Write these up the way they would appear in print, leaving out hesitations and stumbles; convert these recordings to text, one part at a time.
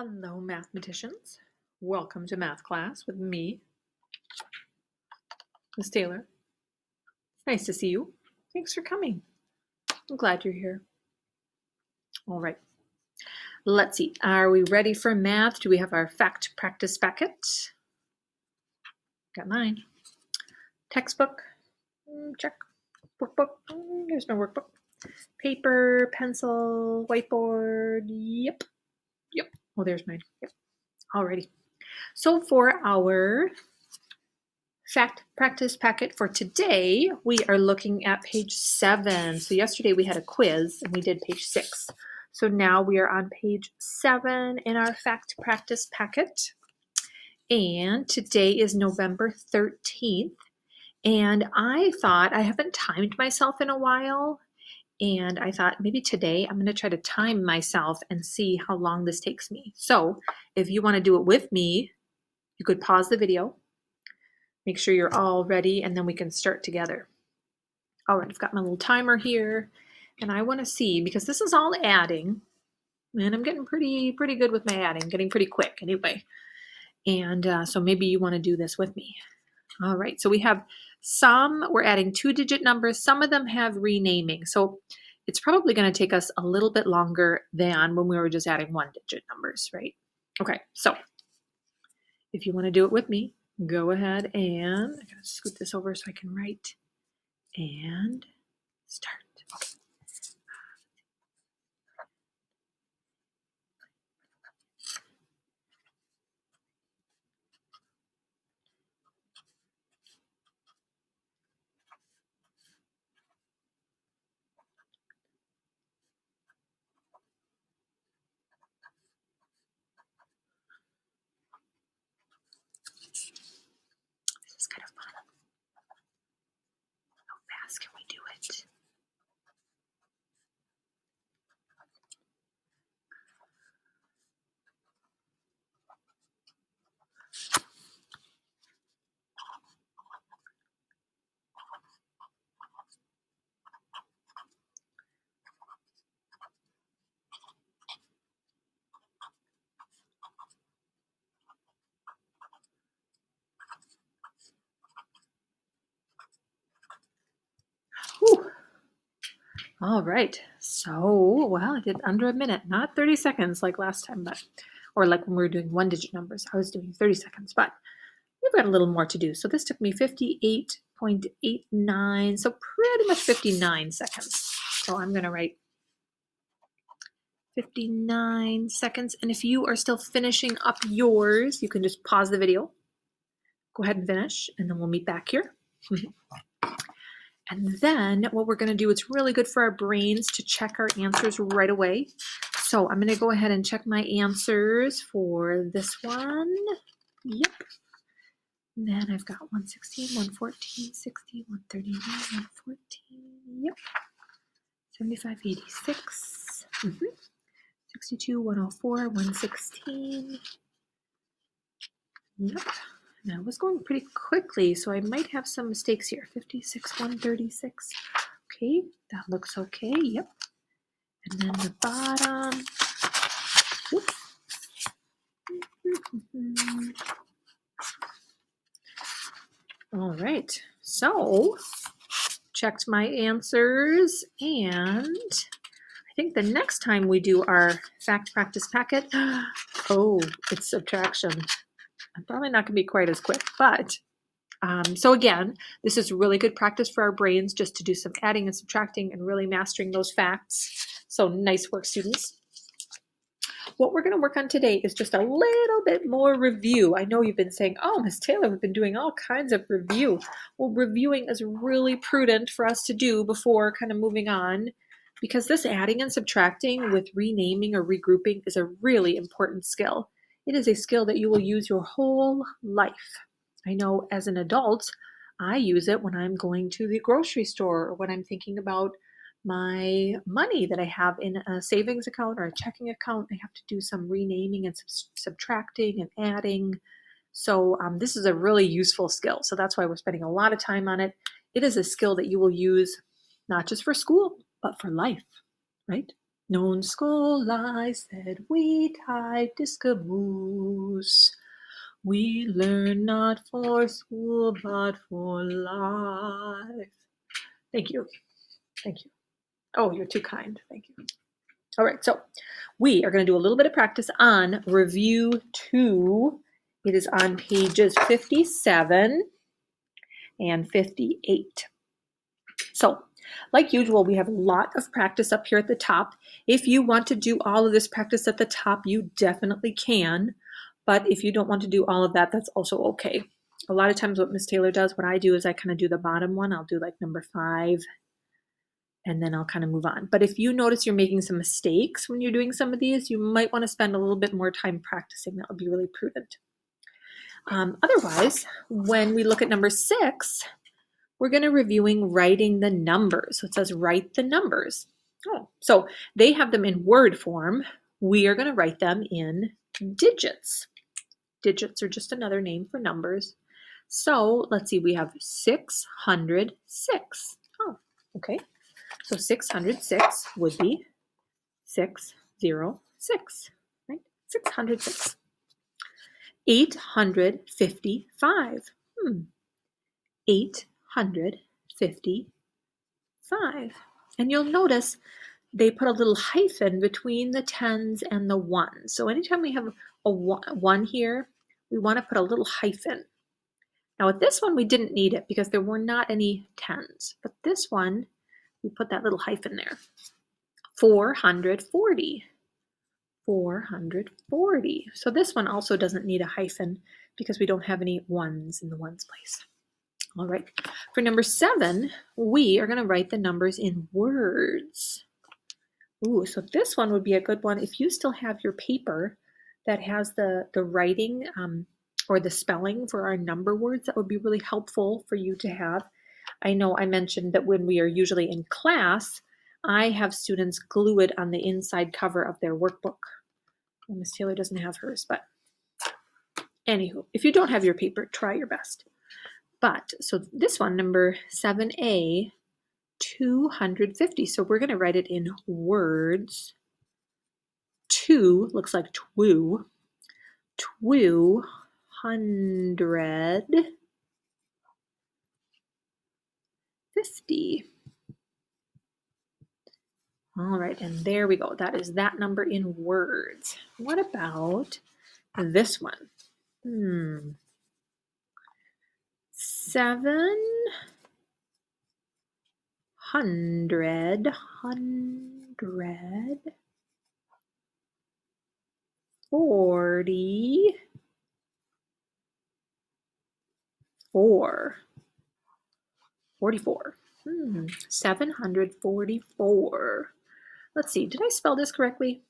Hello, mathematicians. Welcome to math class with me, Miss Taylor. Nice to see you. Thanks for coming. I'm glad you're here. All right. Let's see. Are we ready for math? Do we have our fact practice packet? Got mine. Textbook. Check. Workbook. There's no workbook. Paper, pencil, whiteboard. Yep. Oh, there's mine. Yep. Alrighty. So for our fact practice packet for today, we are looking at page 7. So yesterday we had a quiz and we did page 6. So now we are on page 7 in our fact practice packet. And today is November 13th. And I thought, I haven't timed myself in a while. And I thought maybe today I'm going to try to time myself and see how long this takes me. So if you want to do it with me, you could pause the video. Make sure you're all ready and then we can start together. All right, I've got my little timer here and I want to see, because this is all adding and I'm getting pretty good with my adding, getting pretty quick anyway. And so maybe you want to do this with me. All right, so we have some, we're adding 2-digit numbers. Some of them have renaming. So it's probably going to take us a little bit longer than when we were just adding 1-digit numbers, right? Okay, so if you want to do it with me, go ahead and I gotta scoot this over so I can write and start. Okay. This is kind of fun. How fast can we do it? Whew. All right, so, well, I did under a minute, not 30 seconds like last time, but, or like when we were doing 1-digit numbers, I was doing 30 seconds, but we've got a little more to do. So this took me 58.89, so pretty much 59 seconds. So I'm gonna write 59 seconds, and if you are still finishing up yours, you can just pause the video, go ahead and finish, and then we'll meet back here. And then what we're going to do, it's really good for our brains to check our answers right away. So I'm going to go ahead and check my answers for this one. Yep. And then I've got 116, 114, 60, 139, 114. Yep. 75, 86. 62, 104, 116. Yep. And I was going pretty quickly, so I might have some mistakes here. 56, 136. Okay, that looks okay. Yep. And then the bottom. Whoops. All right, so checked my answers, and I think the next time we do our fact practice packet, oh, it's subtraction. I'm probably not going to be quite as quick, but so again, this is really good practice for our brains just to do some adding and subtracting and really mastering those facts. So nice work, students. What we're going to work on today is just a little bit more review. I know you've been saying, oh, Miss Taylor, we've been doing all kinds of review. Well, reviewing is really prudent for us to do before kind of moving on, because this adding and subtracting with renaming or regrouping is a really important skill. It is a skill that you will use your whole life. I know as an adult, I use it when I'm going to the grocery store or when I'm thinking about my money that I have in a savings account or a checking account. I have to do some renaming and subtracting and adding. So this is a really useful skill. So that's why we're spending a lot of time on it. It is a skill that you will use not just for school, but for life, right? Non scholae sed vitae discamus. We learn not for school, but for life. Thank you. Thank you. Oh, you're too kind. Thank you. All right, so we are going to do a little bit of practice on Review 2. It is on pages 57 and 58. So, like usual, we have a lot of practice up here at the top. If you want to do all of this practice at the top, you definitely can. But if you don't want to do all of that, that's also okay. A lot of times what Miss Taylor does, what I do is I kind of do the bottom one. I'll do like number 5, and then I'll kind of move on. But if you notice you're making some mistakes when you're doing some of these, you might want to spend a little bit more time practicing. That would be really prudent. Otherwise, when we look at number 6, we're going to reviewing writing the numbers. So it says write the numbers. Oh, so they have them in word form. We are going to write them in digits. Digits are just another name for numbers. So let's see, we have 606. Oh, okay. So 606 would be 606, right? 606. 855. 855. And you'll notice they put a little hyphen between the tens and the ones. So anytime we have a one here, we want to put a little hyphen. Now with this one, we didn't need it because there were not any tens. But this one, we put that little hyphen there. 440. 440. So this one also doesn't need a hyphen because we don't have any ones in the ones place. All right, for number 7, we are going to write the numbers in words. Ooh, so this one would be a good one if you still have your paper that has the writing or the spelling for our number words. That would be really helpful for you to have. I know I mentioned that when we are usually in class, I have students glue it on the inside cover of their workbook. Well, Miss Taylor doesn't have hers, but anywho, if you don't have your paper, try your best. But, so this one, number 7A, 250. So we're going to write it in words. 2 looks like two. 250. All right, and there we go. That is that number in words. What about this one? 700. 44. 744. Let's see, did I spell this correctly?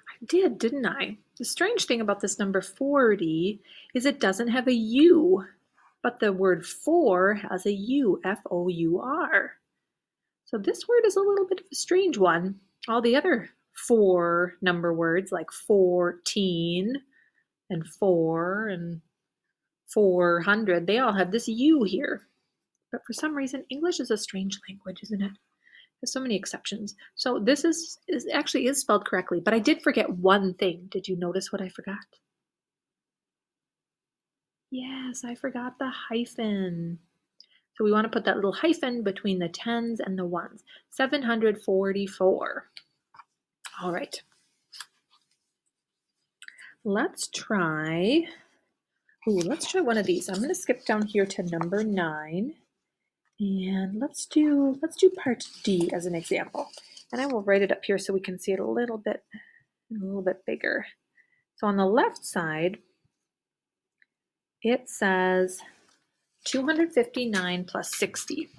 I did, didn't I? The strange thing about this number 40 is it doesn't have a U, but the word for has a U, F-O-U-R. So this word is a little bit of a strange one. All the other 4 number words like 14 and 4 and 400, they all have this U here. But for some reason, English is a strange language, isn't it? There's so many exceptions. So this is actually spelled correctly, but I did forget one thing. Did you notice what I forgot? Yes, I forgot the hyphen. So we want to put that little hyphen between the tens and the ones. 744. All right. Let's try one of these. I'm going to skip down here to number 9. And let's do part D as an example. And I will write it up here so we can see it a little bit bigger. So on the left side, it says 259 plus 60.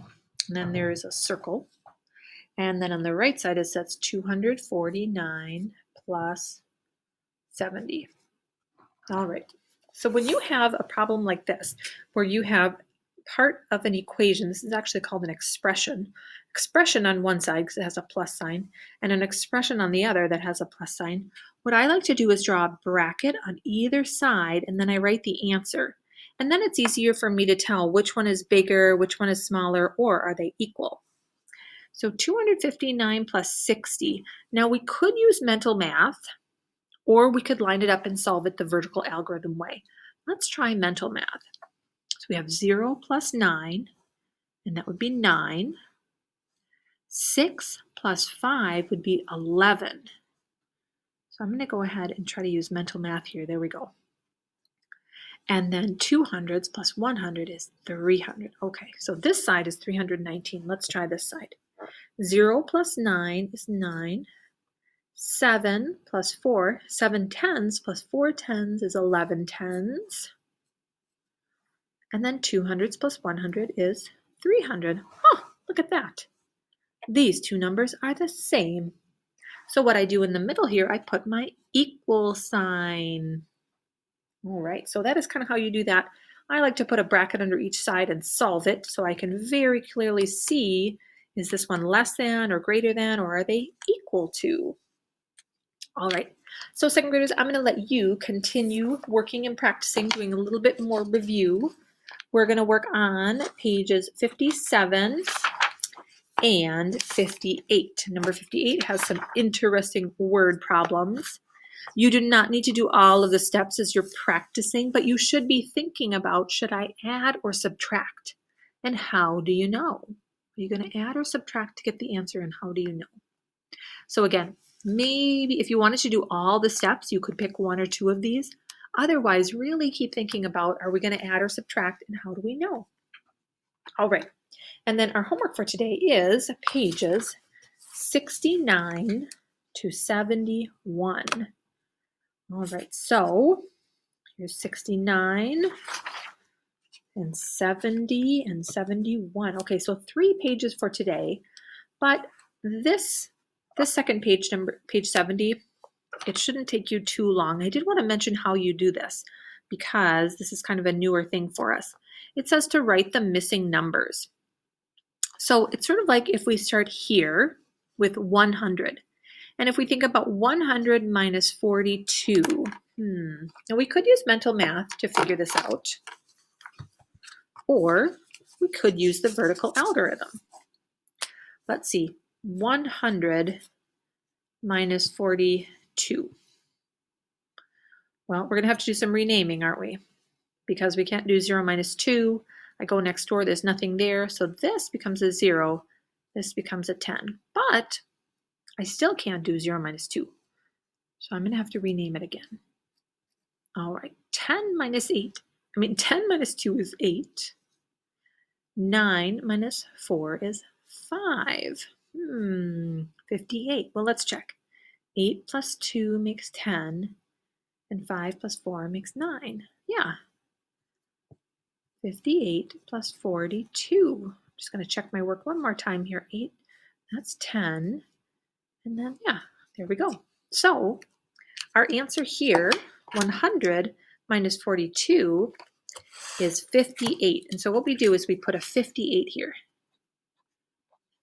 And then there is a circle. And then on the right side, it says 249 plus 70. All right. So when you have a problem like this, where you have part of an equation, this is actually called an expression on one side because it has a plus sign, and an expression on the other that has a plus sign. What I like to do is draw a bracket on either side, and then I write the answer. And then it's easier for me to tell which one is bigger, which one is smaller, or are they equal. So 259 plus 60. Now we could use mental math, or we could line it up and solve it the vertical algorithm way. Let's try mental math. So we have 0 plus 9, and that would be 9. 6 plus 5 would be 11. So I'm going to go ahead and try to use mental math here. There we go. And then 200s plus 100 is 300. Okay, so this side is 319. Let's try this side. 0 plus 9 is 9. 7 plus 4, 7 tens plus 4 tens is 11 tens. And then 200s plus 100 is 300. Oh, look at that. These two numbers are the same. So what I do in the middle here, I put my equal sign. All right, so that is kind of how you do that. I like to put a bracket under each side and solve it so I can very clearly see, is this one less than or greater than, or are they equal to? All right, so second graders, I'm going to let you continue working and practicing, doing a little bit more review. We're going to work on pages 57 and 58. Number 58 has some interesting word problems. You do not need to do all of the steps as you're practicing, but you should be thinking about, should I add or subtract? And how do you know? Are you going to add or subtract to get the answer, and how do you know? So again, maybe if you wanted to do all the steps, you could pick one or two of these. Otherwise, really keep thinking about, are we going to add or subtract, and how do we know? All right. And then our homework for today is pages 69 to 71. All right, so here's 69 and 70 and 71. Okay, so 3 pages for today, but this second page, page 70, it shouldn't take you too long. I did want to mention how you do this because this is kind of a newer thing for us. It says to write the missing numbers. So it's sort of like if we start here with 100. And if we think about 100 minus 42, now we could use mental math to figure this out. Or we could use the vertical algorithm. Let's see, 100 minus 42. Well, we're going to have to do some renaming, aren't we? Because we can't do 0 minus 2. I go next door, there's nothing there. So this becomes a 0. This becomes a 10. But I still can't do 0 minus 2. So I'm going to have to rename it again. All right, 10 minus 2 is 8. 9 minus 4 is 5. 58. Well, let's check. 8 plus 2 makes 10, and 5 plus 4 makes 9. Yeah. 58 plus 42. I'm just going to check my work one more time here. 8, that's 10. And then, yeah, there we go. So our answer here, 100 minus 42, is 58. And so what we do is we put a 58 here.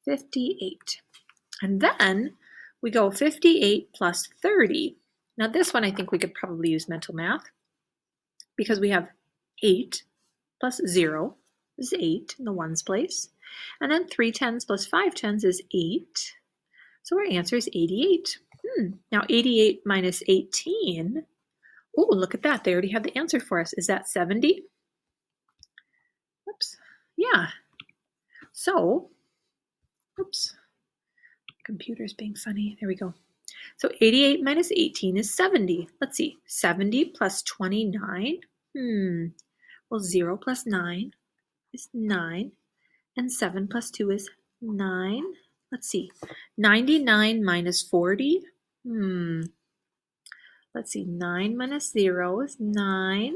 58. And then we go 58 plus 30. Now this one I think we could probably use mental math because we have 8 plus 0 is 8 in the ones place. And then 3 tens plus 5 tens is 8. So our answer is 88. Now 88 minus 18. Oh, look at that. They already have the answer for us. Is that 70? Oops. Yeah. So, oops. Computer's being funny. There we go. So 88 minus 18 is 70. Let's see. 70 plus 29. Well, 0 plus 9 is 9. And 7 plus 2 is 9. Let's see. 99 minus 40. Let's see. 9 minus 0 is 9.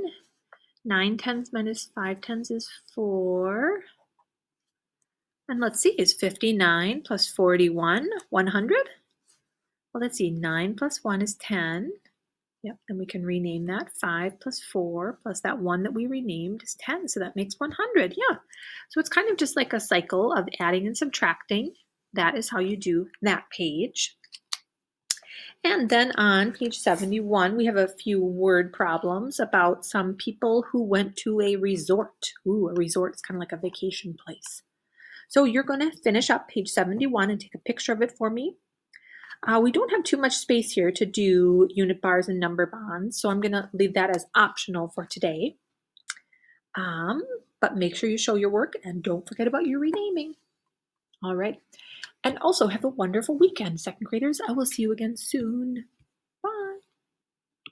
9 tenths minus 5 tenths is 4. And let's see, is 59 plus 41 100? Well, let's see, 9 plus 1 is 10. Yep, then we can rename that. 5 plus 4 plus that 1 that we renamed is 10, so that makes 100. Yeah, so it's kind of just like a cycle of adding and subtracting. That is how you do that page. And then on page 71, we have a few word problems about some people who went to a resort. Ooh, a resort is kind of like a vacation place. So you're going to finish up page 71 and take a picture of it for me. We don't have too much space here to do unit bars and number bonds, so I'm going to leave that as optional for today. But make sure you show your work and don't forget about your renaming. All right. And also have a wonderful weekend, second graders. I will see you again soon.